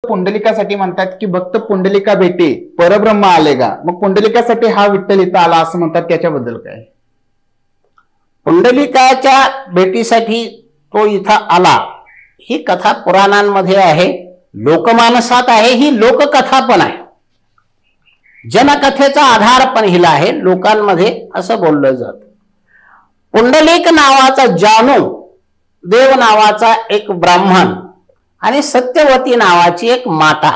पुंडलिकासाठी म्हणतात की भक्त पुंडलिका भेटे परब्रह्म आले गा, मग पुंडलिकासाठी हा विठ्ठल इथं आला असं म्हणतात, त्याच्याबद्दल काय? पुंडलिकाच्या भेटीसाठी तो इथं आला ही कथा पुराणांमध्ये आहे, लोकमानसात आहे, ही लोककथा पण आहे, जनकथेचा आधार पण हिला आहे, लोकांमध्ये असं बोललं जातं. पुंडलिक नावाचा जानू, देव नावाचा एक ब्राह्मण आणि सत्यवती नावाची एक माता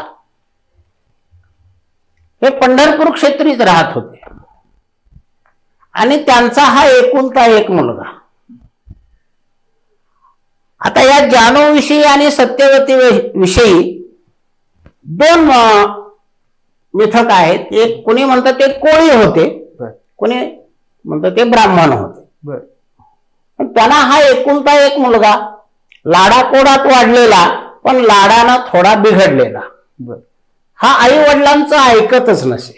हे पंढरपूर क्षेत्रीच राहत होते आणि त्यांचा हा एकुलता एक मुलगा. आता या जानू विषयी आणि सत्यवती विषयी दोन मिथक आहेत. एक कोणी म्हणतात ते कोळी होते, कोणी म्हणतात ते ब्राह्मण होते. त्यांना हा एकुलता एक मुलगा लाडाकोडात वाढलेला, पण लाडानं थोडा बिघडलेला. हा आई वडिलांचं ऐकतच नसे.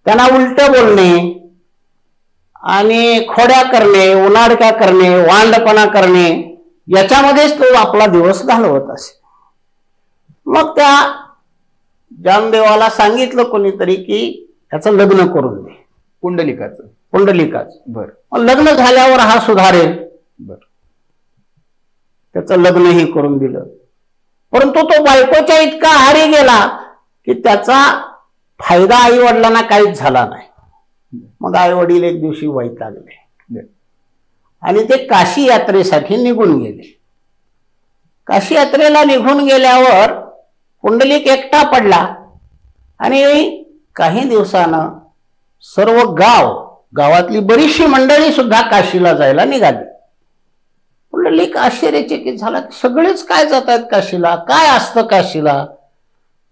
त्यांना उलट बोलणे आणि खोड्या करणे, उनाडक्या करणे, वांडपणा करणे याच्यामध्येच तो आपला दिवस घालवत असे. मग त्या जानदेवाला सांगितलं कोणीतरी की त्याचं लग्न करून दे, पुंडलिकाचं. बरं, लग्न झाल्यावर हा सुधारेल. त्याचं लग्नही करून दिलं, परंतु तो बायकोच्या इतका आहारी गेला की त्याचा फायदा आई वडिलांना काहीच झाला नाही. मग आई वडील एक दिवशी वैतागले आणि ते काशी यात्रेसाठी निघून गेले. काशी यात्रेला निघून गेल्यावर पुंडलिक एकटा पडला आणि काही दिवसानं सर्व गावातली बरीचशी मंडळी सुद्धा काशीला जायला निघाली. पुंडलिक आश्चर्यचकित झाला, सगळेच काय जात आहेत काशीला, काय असतं काशीला?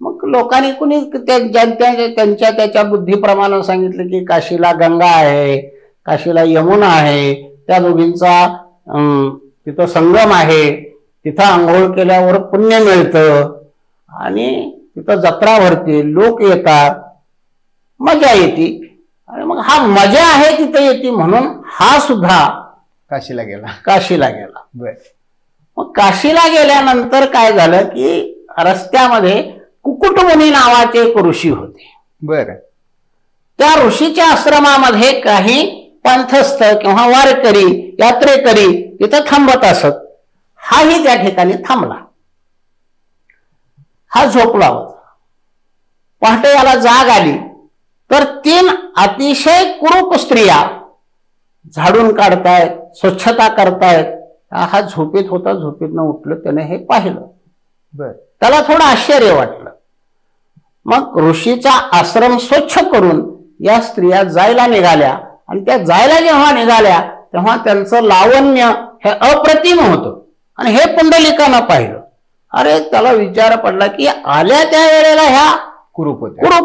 मग लोकांनी कुणी त्यांच्या त्याच्या बुद्धीप्रमाणे सांगितलं की काशीला गंगा आहे, काशीला यमुना आहे, त्या दोघींचा तिथं संगम आहे, तिथं आंघोळ केल्यावर पुण्य मिळतं आणि तिथं जत्रा भरते, लोक येतात, मजा येते. आणि मग हा मजा आहे तिथं येते म्हणून हा सुद्धा काशीला गेला. मग काशीला गेल्यानंतर काय झालं की रस्त्यामध्ये कुकुटमुनी नावाचे एक ऋषी होते. त्या ऋषीच्या आश्रमामध्ये काही पंथस्थ किंवा वारकरी, यात्रेकरी तिथं थांबत असत. हाही त्या ठिकाणी थांबला. हा झोपला होता. पहाटे याला जाग आली तर 3 अतिशय कुरूप स्त्रिया झाडून काढतायत, स्वच्छता करतायत. हा झोपेत होता, झोपेतनं उठलं, त्याने हे पाहिलं. त्याला थोडं आश्चर्य वाटलं. मग ऋषीचा आश्रम स्वच्छ करून या स्त्रिया जायला निघाल्या आणि त्या जायला जेव्हा निघाल्या तेव्हा त्यांचं लावण्य हे अप्रतिम होतं आणि हे पुंडलिकानं पाहिलं. अरे, त्याला विचार पडला की आल्या त्या वेळेला ह्या कुरूप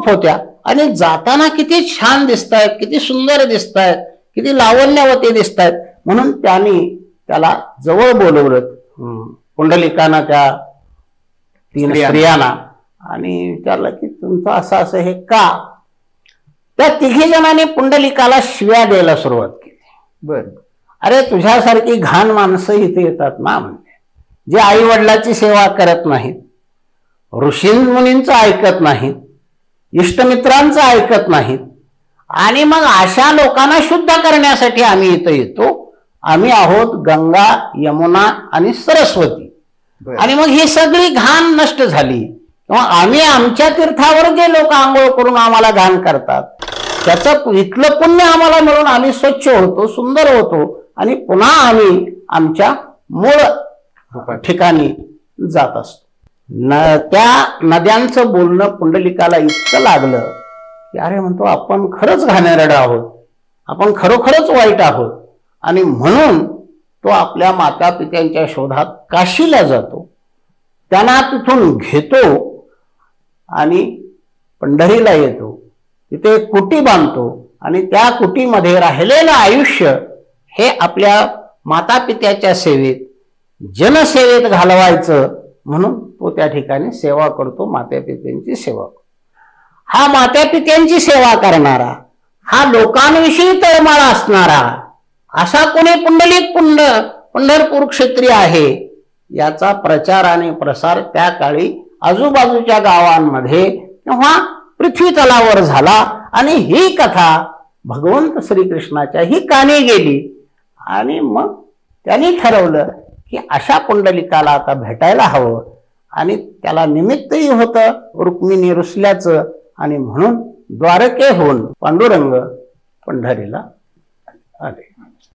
होत्या आणि जाताना किती छान दिसतायत, किती सुंदर दिसतायत, किती लावण्यवती दिसतायत. म्हणून त्याला जवळ बोलवलं पुंडलिकानं त्या 3 स्त्रियांना आणि विचारलं की तुमचं असं हे का? त्या 3 जणांनी पुंडलिकाला शिव्या द्यायला सुरुवात केली. अरे, तुझ्यासारखी घाण माणसं इथे येतात ना, म्हणजे जे आई वडिलाची सेवा करत नाहीत, ऋषीमुनींचं ऐकत नाहीत, इष्टमित्रांचं ऐकत नाहीत, आणि मग अशा लोकांना शुद्ध करण्यासाठी आम्ही इथं येतो. आम्ही आहोत गंगा, यमुना आणि सरस्वती. आणि मग ही सगळी घाण नष्ट झाली किंवा आम्ही आमच्या तीर्थावर जे लोक आंघोळ करून आम्हाला घाण करतात त्याचं इथलं पुण्य आम्हाला मिळून आम्ही स्वच्छ होतो, सुंदर होतो आणि पुन्हा आम्ही आमच्या मूळ ठिकाणी जात असतो. त्या नद्यांचं बोलणं पुंडलिकाला इतकं लागलं की अरे, म्हणतो आपण खरंच घाणेरडे आहोत, आपण खरोखरच वाईट आहोत. आणि म्हणून तो आपल्या माता पित्यांच्या शोधात काशीला जातो, त्यांना तिथून घेतो आणि पंढरीला येतो. तिथे एक कुटी बांधतो आणि त्या कुटीमध्ये राहिलेलं आयुष्य हे आपल्या माता पित्याच्या सेवेत, जनसेवेत घालवायचं म्हणून तो त्या ठिकाणी सेवा करतो, माता पित्यांची सेवा. हा माता पित्यांची सेवा करणारा, हा लोकांविषयी तळमळ असणारा असा कोणी पुंडलिक पंढरपूर क्षेत्री आहे याचा प्रचार आणि प्रसार त्या काळी आजूबाजूच्या गावांमध्ये किंवा पृथ्वी तलावर झाला आणि ही कथा भगवंत श्रीकृष्णाच्या ही कानी गेली आणि मग त्यांनी ठरवलं की अशा पुंडलिकाला आता भेटायला हवं आणि त्याला निमित्तही होतं रुक्मिणी रुसल्याचं आणि म्हणून द्वारकेहून पांडुरंग पंढरीला आले.